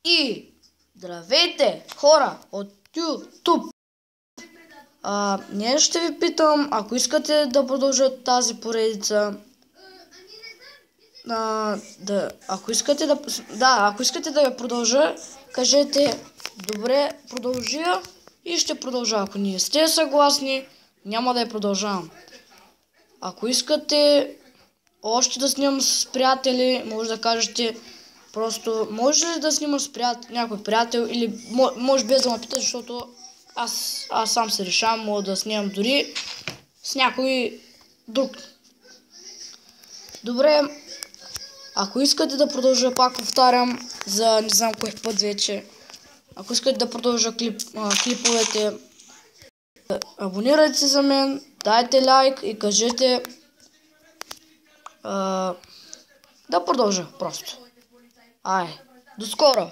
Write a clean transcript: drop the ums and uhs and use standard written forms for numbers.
И здравейте, хора от YouTube! Ние ще ви питам, ако искате да продължат тази поредица, ако искате да я продължа, кажете добре, продължи я и ще продължа. Ако не сте съгласни, няма да я продължавам. Ако искате още да снимам с приятели, може да кажете просто, може ли да снимам с някой приятел, или може без да ме питате, защото аз сам се решавам, мога да снимам дори с някой друг. Добре, ако искате да продължа, пак повтарям, за не знам кой път вече, ако искате да продължа клиповете, абонирайте се за мен, дайте лайк и кажете да продължа просто. До скоро!